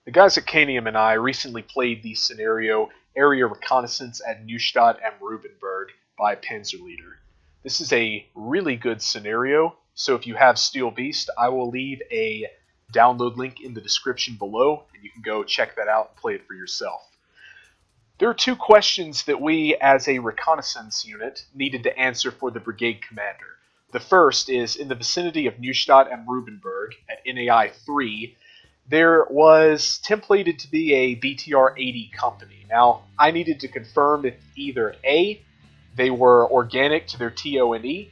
The guys at Kanium and I recently played the scenario Area Reconnaissance at Neustadt am Rubenberg by Panzerleader. This is a really good scenario, so if you have Steel Beast, I will leave a download link in the description below, and you can go check that out and play it for yourself. There are two questions that we, as a reconnaissance unit, needed to answer for the brigade commander. The first is, in the vicinity of Neustadt am Rubenberg, at NAI 3, there was templated to be a BTR-80 company. Now, I needed to confirm if either A, they were organic to their TONE,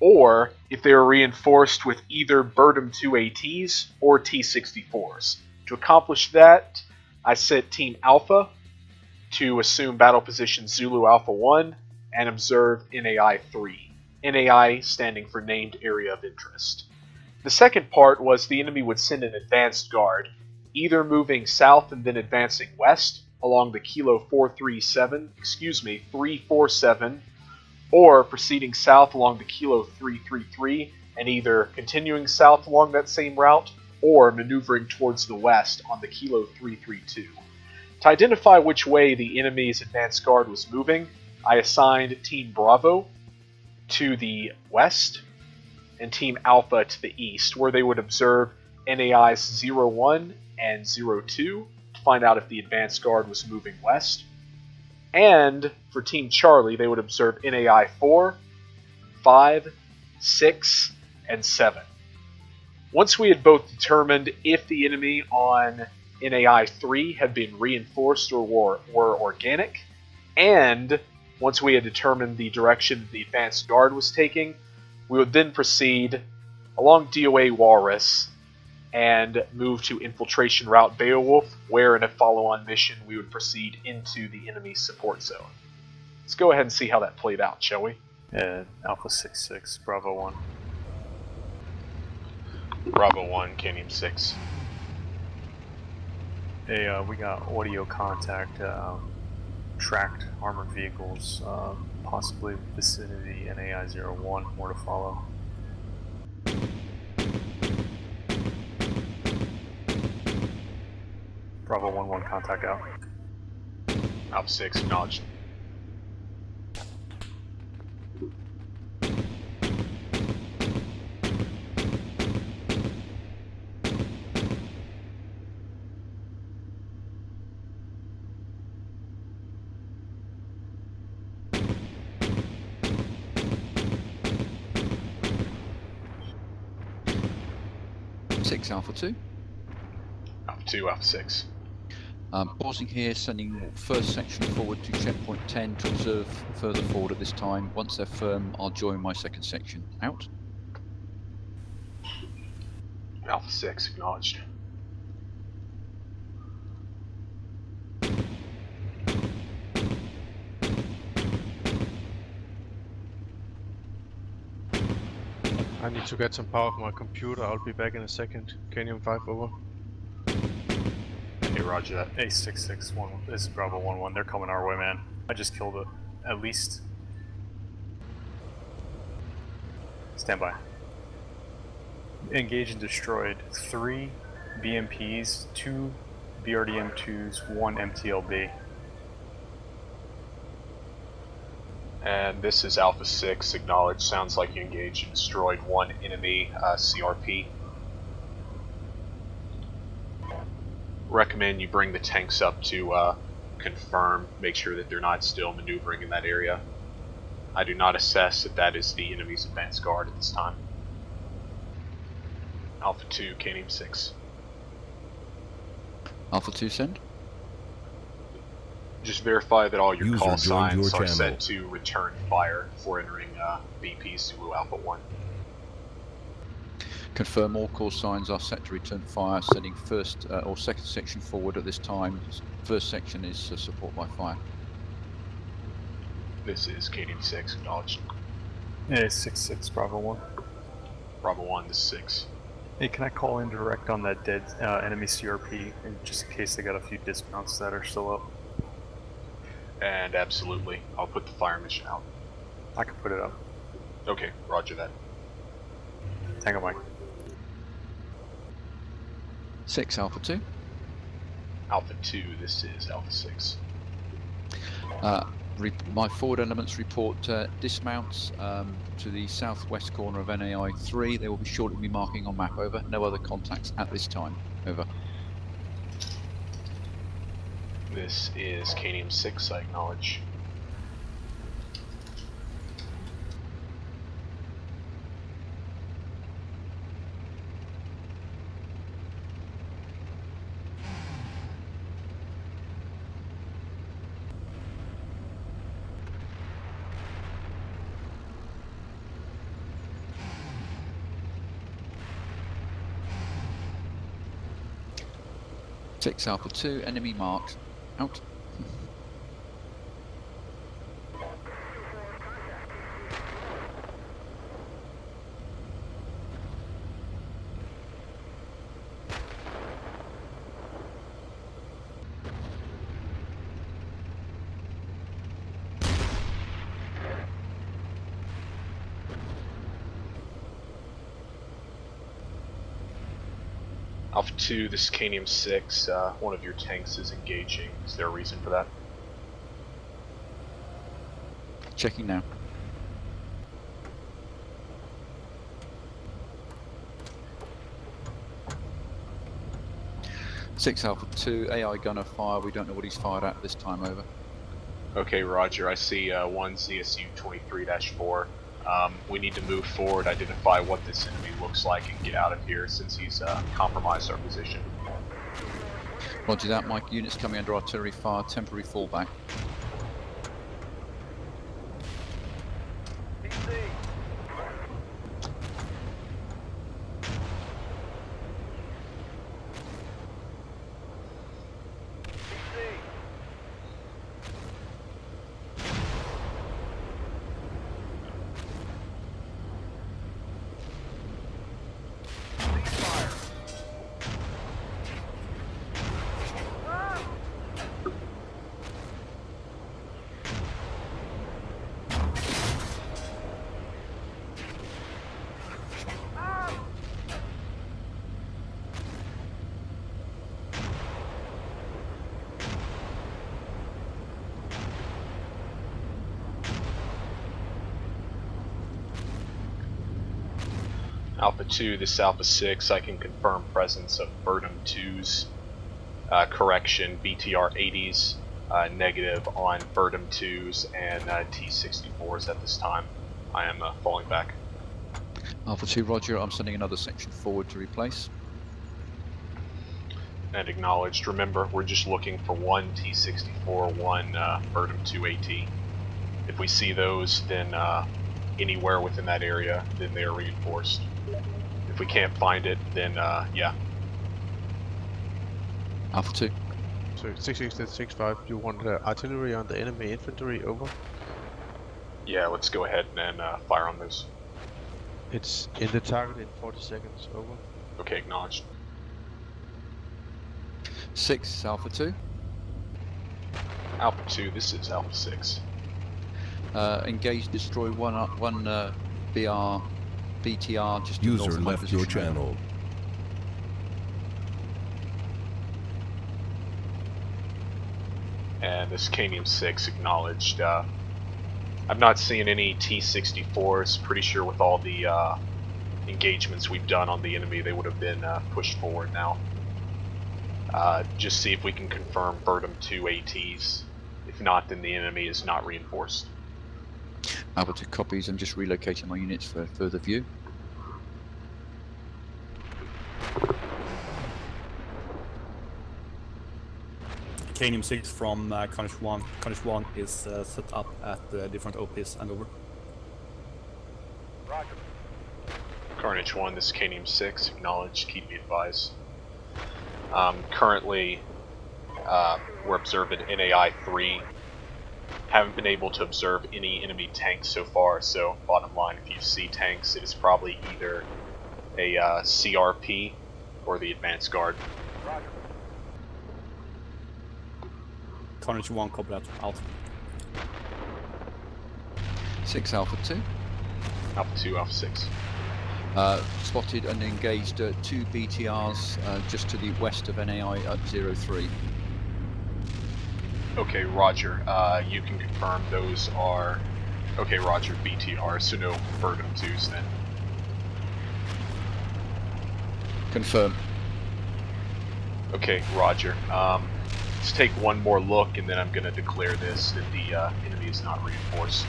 or if they were reinforced with either Burdom 2ATs or T-64s. To accomplish that, I sent Team Alpha to assume battle position Zulu Alpha 1 and observe NAI 3. NAI standing for Named Area of Interest. The second part was the enemy would send an advanced guard, either moving south and then advancing west along the Kilo 347, or proceeding south along the Kilo 333 and either continuing south along that same route or maneuvering towards the west on the Kilo 332. To identify which way the enemy's advanced guard was moving, I assigned Team Bravo to the west and Team Alpha to the east, where they would observe NAIs 01 and 02 to find out if the advanced guard was moving west. And for Team Charlie, they would observe NAI 4, 5, 6, and 7. Once we had both determined if the enemy on NAI 3 had been reinforced or were organic, and once we had determined the direction the advanced guard was taking, we would then proceed along DOA Walrus and move to infiltration route Beowulf, where in a follow-on mission we would proceed into the enemy's support zone. Let's go ahead and see how that played out, shall we? Alpha 6-6, Bravo 1. Bravo 1, Kanium 6. Hey, we got audio contact, tracked armored vehicles, possibly vicinity NAI 01, more to follow. Bravo 1-1, contact out. Alpha 6, acknowledged. Alpha 2. Alpha 2, Alpha 6. Pausing here, sending first section forward to checkpoint 10 to observe further forward at this time. Once they're firm, I'll join my second section. Out. Alpha 6, acknowledged. I need to get some power from my computer. I'll be back in a second. Kanium 5 over. Hey, roger that. Hey, 661. This is Bravo 1-1. They're coming our way, man. I just killed at least. Stand by. Engaged and destroyed 3 BMPs, 2 BRDM2s, 1 MTLB. And this is Alpha 6, acknowledged. Sounds like you engaged and destroyed 1 enemy CRP. Recommend you bring the tanks up to confirm, make sure that they're not still maneuvering in that area. I do not assess that that is the enemy's advanced guard at this time. Alpha 2, Kanium 6. Alpha 2, send. Just verify that all your User call joined signs your are channel. set to return fire before entering BP Zulu Alpha 1. Confirm all call signs are set to return fire, sending first or second section forward at this time. First section is support by fire. This is Kanium 6, acknowledged. Hey, 6-6, Bravo 1. Bravo 1, this is 6. Hey, can I call in direct on that dead enemy CRP, just in case they got a few dismounts that are still up? And absolutely, I'll put the fire mission out. I can put it up. Okay, roger that. Tango Mike. 6 Alpha 2. Alpha 2, this is Alpha 6. My forward elements report dismounts to the southwest corner of NAI 3. They will be shortly marking on map. Over. No other contacts at this time. Over. This is Kanium 6, I acknowledge. Six Alpha 2, enemy marked. Out. Alpha 2, this is Kanium 6. One of your tanks is engaging. Is there a reason for that? Checking now. Six Alpha 2, AI gunner fire. We don't know what he's fired at this time. Over. Okay, Roger. I see one ZSU 23-4. We need to move forward, identify what this enemy looks like, and get out of here since he's compromised our position. Roger that, Mike. Units coming under artillery fire. Temporary fallback. Alpha 2, this is Alpha 6. I can confirm presence of Verdum 2s. Correction, BTR 80s. Negative on Verdum 2s and T-64s at this time. I am falling back. Alpha 2, Roger. I'm sending another section forward to replace. And acknowledged. Remember, we're just looking for one T-64, one Verdum 2 AT. If we see those, then anywhere within that area, then they are reinforced. If we can't find it, then yeah. Alpha 2. So 66-65, you want artillery on the enemy infantry, over? Yeah, let's go ahead and fire on those. It's in the target in 40 seconds, over. Okay, acknowledged. 6 Alpha 2. Alpha 2, this is Alpha 6. Engage, destroy one BTR just User north of my left your position. channel. And this Kanium 6 acknowledged. I'm not seeing any T-64s. Pretty sure with all the engagements we've done on the enemy, they would have been pushed forward now. Just see if we can confirm Verdum 2 ATs. If not, then the enemy is not reinforced. Alpha 2 copies. I'm just relocating my units for further view. Kanium 6 from Carnage 1. Carnage 1 is set up at different OPs and over. Roger. Carnage 1, this is Kanium 6, acknowledged, keep me advised. Currently, we're observing NAI 3. Haven't been able to observe any enemy tanks so far, so bottom line, if you see tanks, it is probably either a CRP or the Advanced Guard. Roger. Carnage 1, copy that, out. 6 Alpha 2. Alpha 2, Alpha 6. Spotted and engaged 2 BTRs just to the west of NAI at 03. Okay, roger. You can confirm those are... Okay, roger, BTR, so no Bergam 2s then. Confirm. Okay, roger. Let's take one more look, and then I'm going to declare this that the enemy is not reinforced,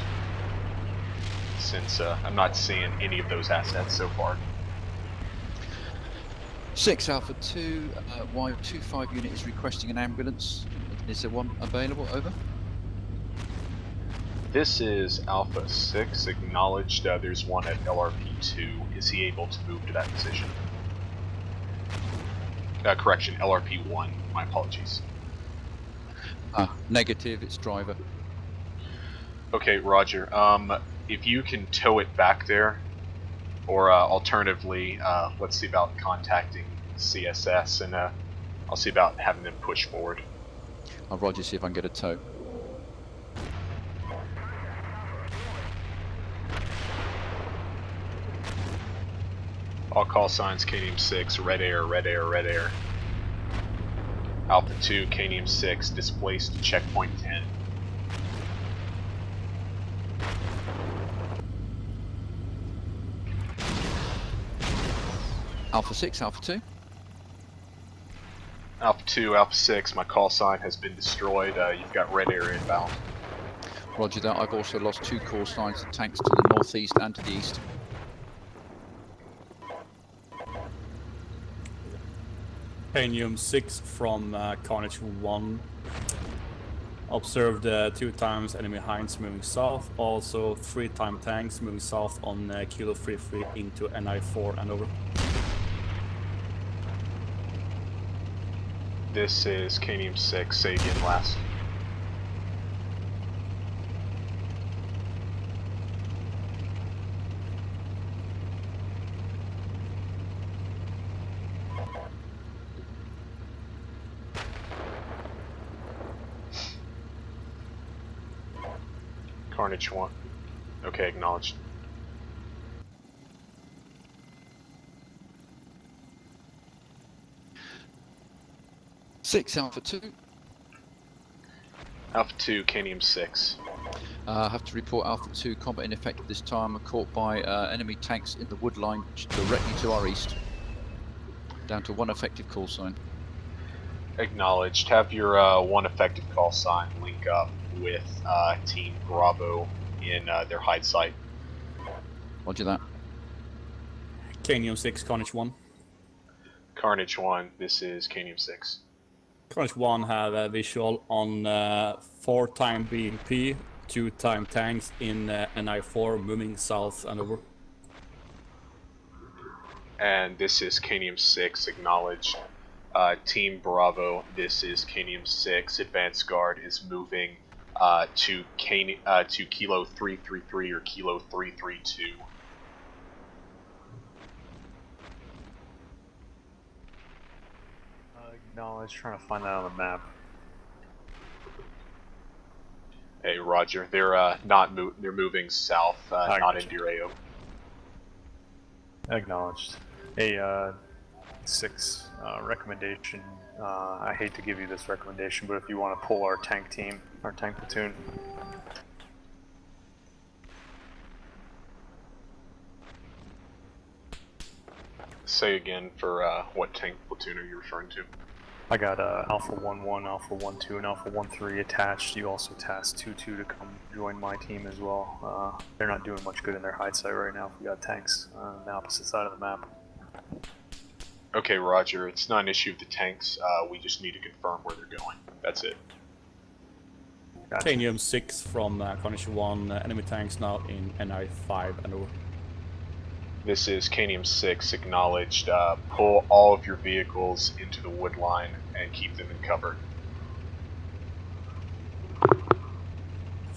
since I'm not seeing any of those assets so far. 6 Alpha 2, Y25 unit is requesting an ambulance. Is there one available? Over. This is Alpha 6, acknowledged. There's one at LRP2. Is he able to move to that position? Correction, LRP1. My apologies. Negative, it's driver. Okay, roger. If you can tow it back there, or alternatively, let's see about contacting CSS, and I'll see about having them push forward. I'll roger, see if I can get a tow. All call signs, Kanium 6, red air, red air, red air. Alpha 2, Kanium 6, displaced to checkpoint 10. Alpha 6, Alpha 2. Alpha 2, Alpha 6, my call sign has been destroyed. You've got red air inbound. Roger that. I've also lost 2 call signs and tanks to the northeast and to the east. Kanium 6 from Carnage 1. Observed 2 times enemy Hinds moving south, also 3 time tanks moving south on Kilo 33 into NI4 and over. This is Kanium 6, say again last. Carnage 1. Okay, acknowledged. Six Alpha 2. Alpha 2, Kanium 6. I have to report Alpha 2 combat ineffective this time. I'm caught by enemy tanks in the wood line directly to our east. Down to 1 effective call sign. Acknowledged. Have your 1 effective call sign link up with Team Bravo in their hide site. Roger that. Kanium 6, Carnage 1. Carnage 1, this is Kanium 6. Carnage 1 have a visual on 4 time BMP, 2 time tanks in NI4 moving south and over. And this is Kanium 6, acknowledged. Team Bravo, this is Kanium 6. Advanced Guard is moving to Kilo 333 or Kilo 332. Acknowledge, trying to find that on the map. Hey, roger. They're they're moving south, not into your AO. Acknowledged. Hey, 6, recommendation. I hate to give you this recommendation, but if you want to pull our tank team, our tank platoon. Say again for what tank platoon are you referring to? I got Alpha 1-1, Alpha 1-2, and Alpha 1-3 attached. You also tasked 2-2 to come join my team as well. They're not doing much good in their hide site right now. We got tanks on the opposite side of the map. Okay, roger. It's not an issue with the tanks. We just need to confirm where they're going. That's it. Gotcha. Kanium 6 from Carnage 1. Enemy tanks now in NI5 and over. This is Kanium 6, acknowledged. Pull all of your vehicles into the wood line and keep them in cover.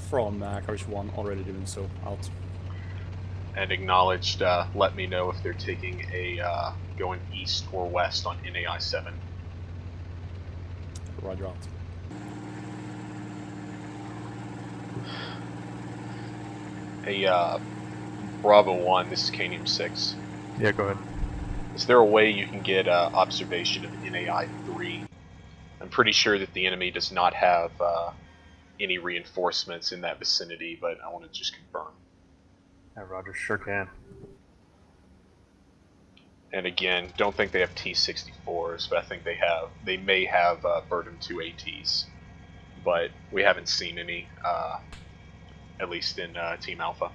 From Carnage 1, already doing so. Out. And acknowledged, let me know if they're taking a going east or west on NAI 7. Roger out. Hey, Bravo 1, this is Kanium 6. Yeah, go ahead. Is there a way you can get observation of NAI 3? I'm pretty sure that the enemy does not have any reinforcements in that vicinity, but I want to just confirm. Yeah, Roger, sure can. And again, don't think they have T-64s, but I think they may have Burden 2 ATs, but we haven't seen any, at least in Team Alpha.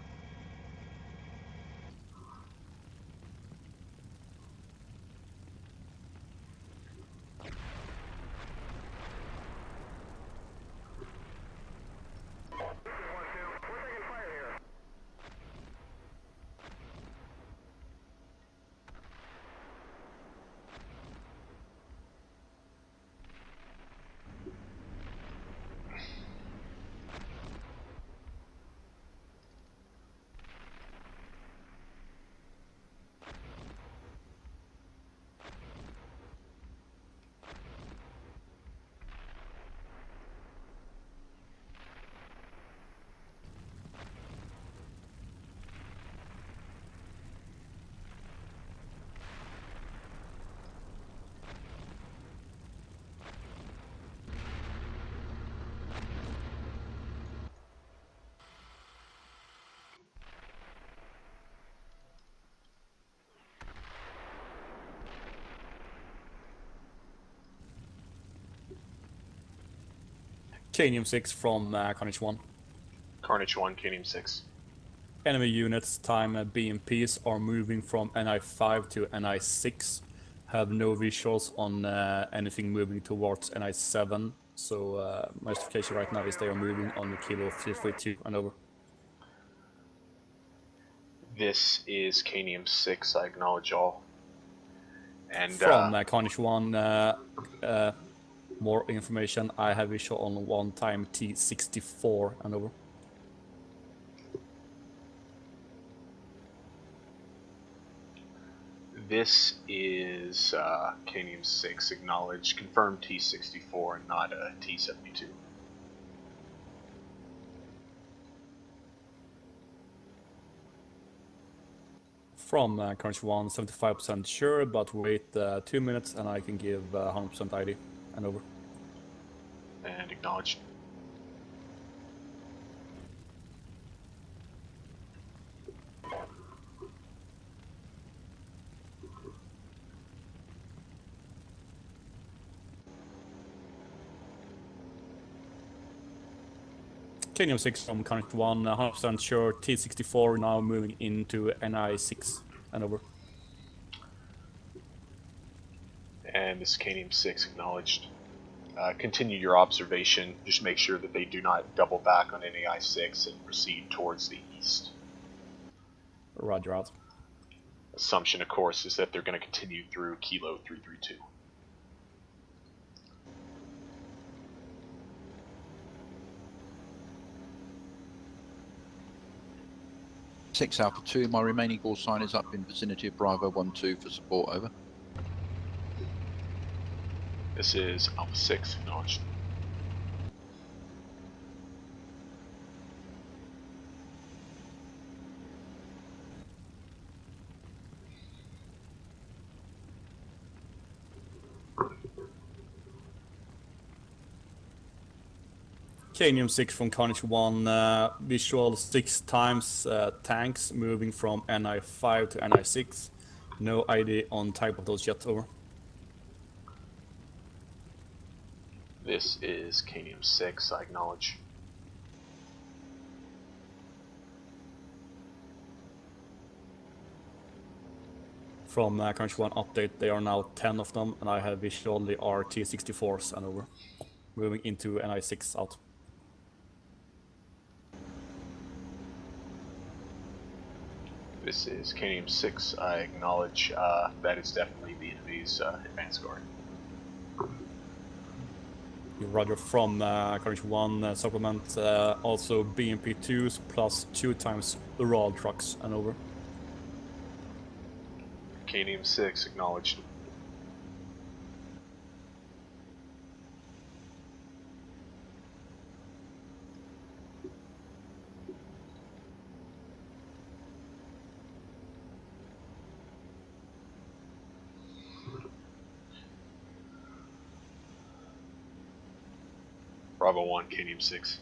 Kanium 6 from Carnage 1. Carnage 1, Kanium 6. Enemy units time BMPs are moving from NI5 to NI6. Have no visuals on anything moving towards NI7. So my justification right now is they are moving on the Kilo 332 and over. This is Kanium 6, I acknowledge all. And From Carnage 1, more information. I have visual on one time T-64 and over. this is Kanium 6, acknowledge, confirmed T-64 and not a T-72. From Carnage 1, 75% sure, but wait 2 minutes and I can give 100% ID and over. And acknowledged. Kanium 6 from Carnage 1, 100% sure, T-64 now moving into NI6 and over. And this Kanium 6 acknowledged. Continue your observation. Just make sure that they do not double back on NAI6 and proceed towards the east. Roger out. Assumption, of course, is that they're going to continue through Kilo 332. Six Alpha 2, my remaining ball sign is up in vicinity of Bravo 1-2 for support, over. This is Alpha 6, acknowledged. Kanium 6 from Carnage 1, visual 6 times tanks moving from NI5 to NI6. No ID on type of those yet, over. This is Kanium 6, I acknowledge. From Carnage 1 update, there are now 10 of them, and I have visual the RT-64s and over. Moving into NI6 out. This is Kanium 6, I acknowledge. That is definitely the enemy's advance guard. Roger from Carnage 1 supplement, also BMP2s plus 2 times the raw trucks and over. Kanium 6, acknowledged. Bravo 1, Kanium 6.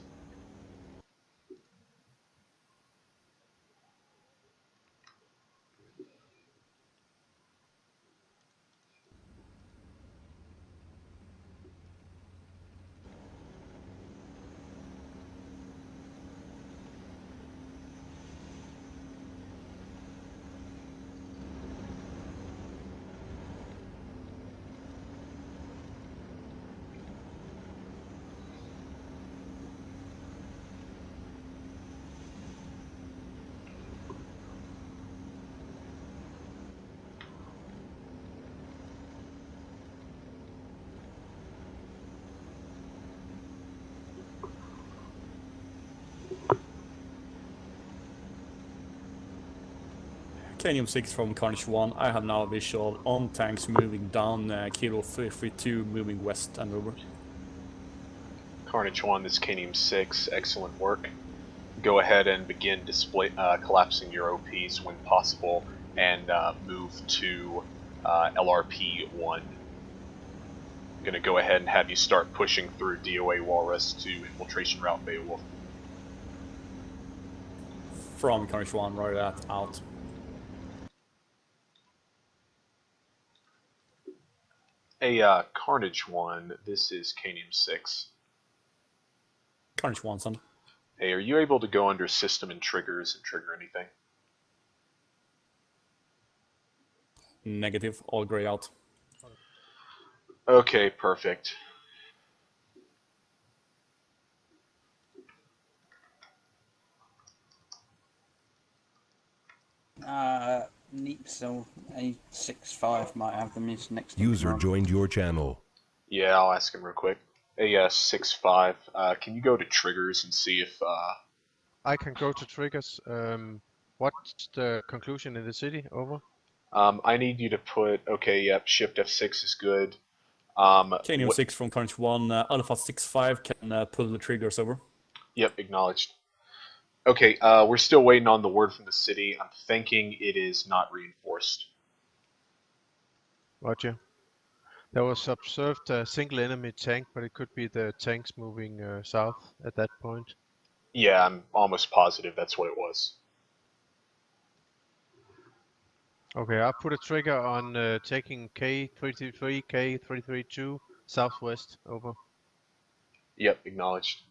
Kanium 6 from Carnage 1. I have now visual on tanks moving down Kilo 332, moving west and over. Carnage 1, this is Kanium 6. Excellent work. Go ahead and begin collapsing your OPs when possible and move to LRP 1. I'm going to go ahead and have you start pushing through DOA Walrus to infiltration route Beowulf. From Carnage 1, right that out. Hey, Carnage 1, this is Kanium 6. Carnage 1, son. Hey, are you able to go under system and triggers and trigger anything? Negative, all gray out. Okay, perfect. So A65 might have them is next. User joined your channel. Yeah, I'll ask him real quick. Hey, 6-5, can you go to triggers and see if... I can go to triggers. What's the conclusion in the city? Over. I need you to put... Okay, yep, Shift F6 is good. Kanium 6 from Carnage 1, Alpha 65 can pull the triggers over. Yep, acknowledged. Okay, we're still waiting on the word from the city. I'm thinking it is not reinforced. Roger. There was observed a single enemy tank, but it could be the tanks moving south at that point. Yeah, I'm almost positive that's what it was. Okay, I'll put a trigger on taking K333, K332 southwest. Over. Yep, acknowledged.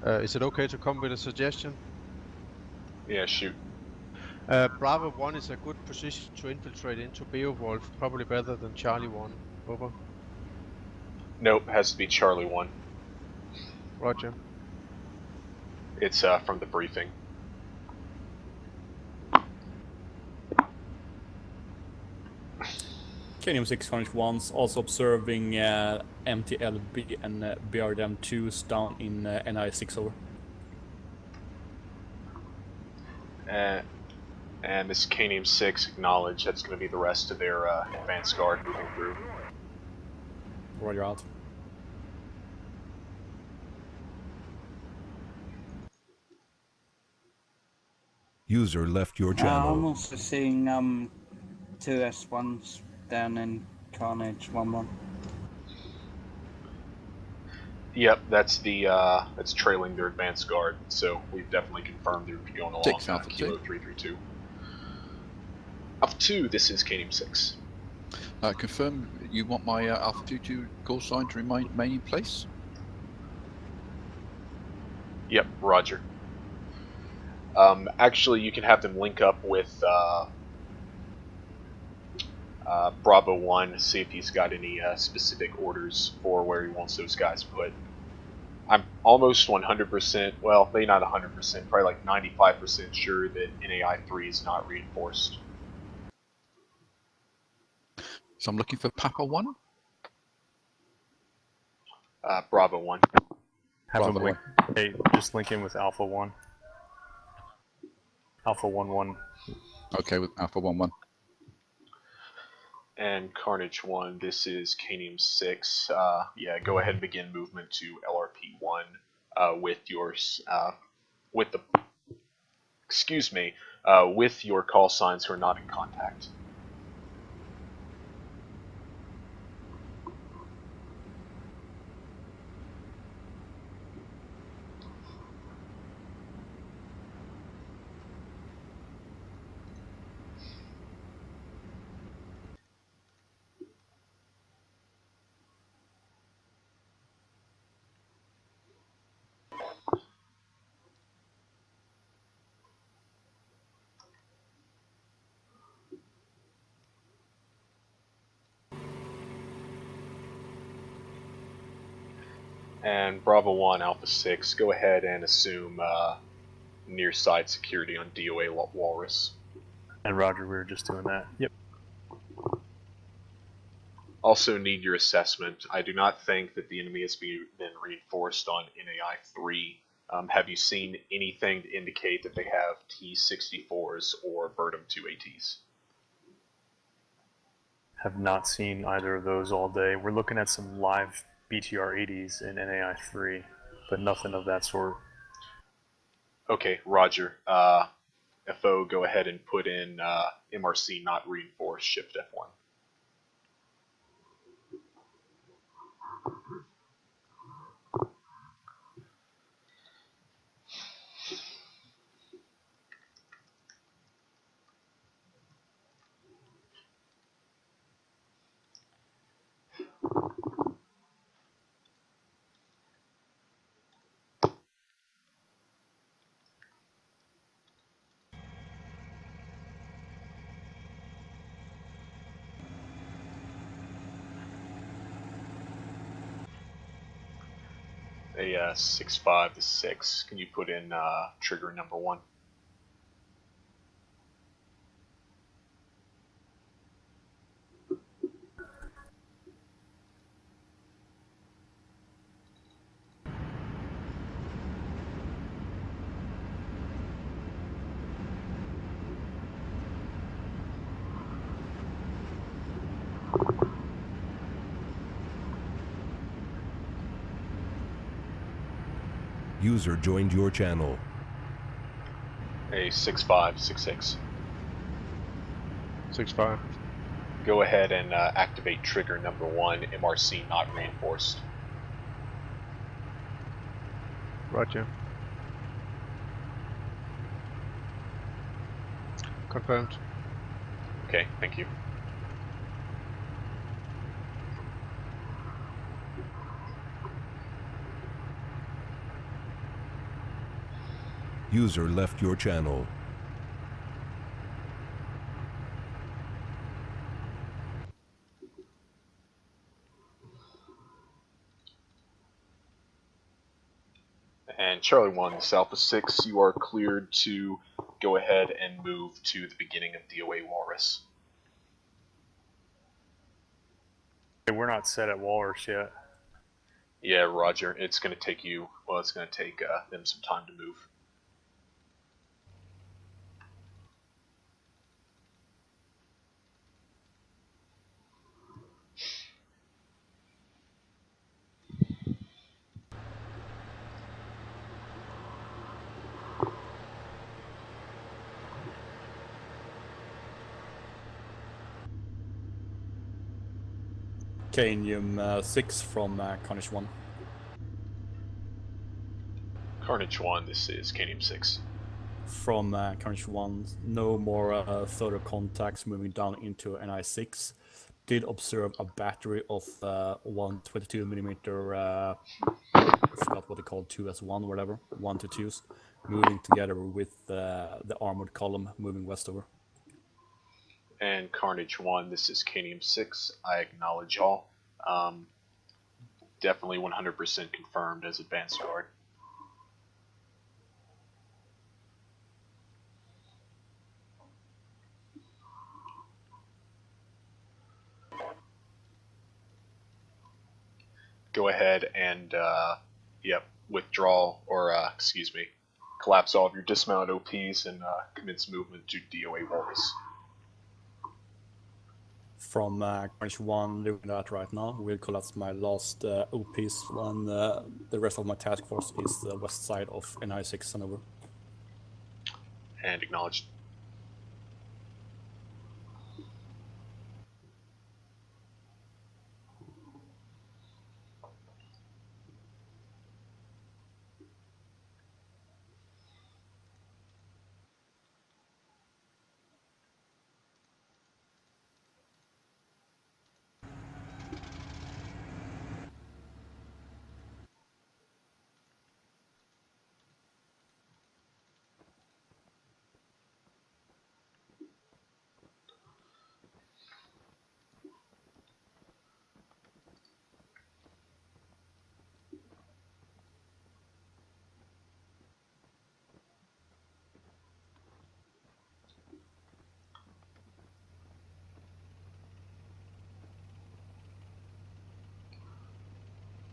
Is it okay to come with a suggestion? Yeah, shoot. Bravo 1 is a good position to infiltrate into Beowulf, probably better than Charlie 1. Over. Nope, has to be Charlie 1. Roger. It's from the briefing. Kanium 6 Carnage 1's also observing MTLB and BRDM 2s down in NI6 over. And this Kanium 6, acknowledge. That's going to be the rest of their advanced guard moving through. Roger out. User left your I'm channel. also seeing 2 S1s down in Carnage 1-1. Yep, that's the that's trailing their advanced guard. So we've definitely confirmed they're going along 6 Alpha Kilo 2. 332. Alpha 2, this is Kanium 6. Confirm you want my Alpha 22 call sign to remain in place? Yep, roger. Actually, you can have them link up with Bravo 1, see if he's got any specific orders for where he wants those guys put. I'm almost 100%, well, maybe not 100%, probably like 95% sure that NAI 3 is not reinforced. So I'm looking for Papa 1. Bravo 1. Have Bravo them link. Hey, just link in with Alpha 1. Alpha 1-1. Okay, with Alpha 1-1. And Carnage 1, this is Kanium 6. Yeah, go ahead and begin movement to LRP 1 with your with the, excuse me, with your call signs who are not in contact. And Bravo 1, Alpha 6, go ahead and assume near side security on DOA Walrus. And Roger, we were just doing that. Yep. Also need your assessment. I do not think that the enemy has been reinforced on NAI 3. Have you seen anything to indicate that they have T-64s or Bertum 2ATs? Have not seen either of those all day. We're looking at some live BTR-80s in NAI 3, but nothing of that sort. Okay, Roger. FO, go ahead and put in MRC not reinforced, shift F1. A 6-5 to 6. Can you put in trigger number 1? User joined your channel. A 6-5, 6-6. 6-5. Go ahead and activate trigger number 1, MRC not reinforced. Roger. Confirmed. Okay, thank you. User left your channel. And Charlie 1, this Alpha 6, you are cleared to go ahead and move to the beginning of DOA Walrus. Okay, we're not set at Walrus yet. Yeah, Roger. It's going to take you, well, it's going to take them some time to move. Kanium 6 from Carnage 1. Carnage 1, this is Kanium 6. From Carnage 1, no more further contacts moving down into NI6. Did observe a battery of 122mm, I forgot what they called, 2S1 or whatever, 1 to 2s, moving together with the armored column moving westover. And Carnage 1, this is Kanium 6. I acknowledge all. Definitely 100% confirmed as advanced guard. Go ahead and, withdraw, or, excuse me, collapse all of your dismounted OPs and commence movement to DOA Walrus. From Carnage 1, doing that right now. We'll collapse my last OPs when the rest of my task force is the west side of NI6 and over. And acknowledged.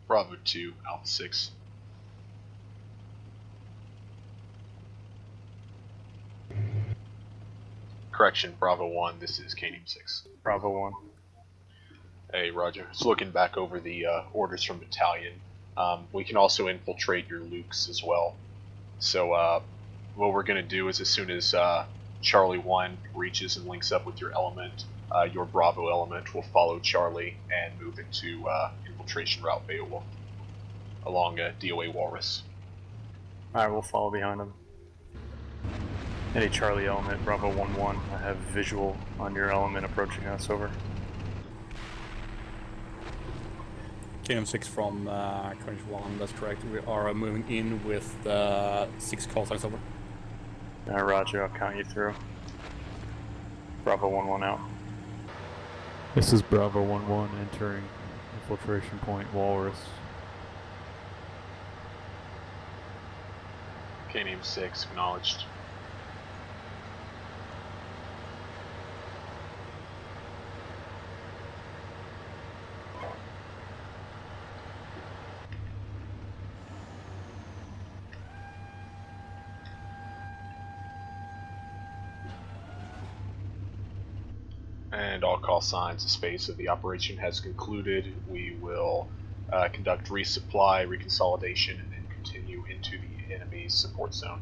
Bravo 2, Alpha 6. Correction, Bravo 1, this is Kanium 6. Bravo 1. Hey, Roger. Just looking back over the orders from Battalion. We can also infiltrate your Lukes as well. So what we're going to do is as soon as Charlie 1 reaches and links up with your element, your Bravo element will follow Charlie and move into infiltration route Beowulf along DOA Walrus. Alright, we'll follow behind them. Any Charlie element, Bravo 1-1, I have visual on your element approaching us, over. Kanium 6 from Carnage 1, that's correct. We are moving in with 6 call signs, over. Roger, I'll count you through. Bravo 1-1 out. This is Bravo 1-1 entering infiltration point Walrus. Kanium 6, acknowledged. And all call signs, the space of the operation has concluded. We will conduct resupply, reconsolidation, and then continue into the enemy's support zone.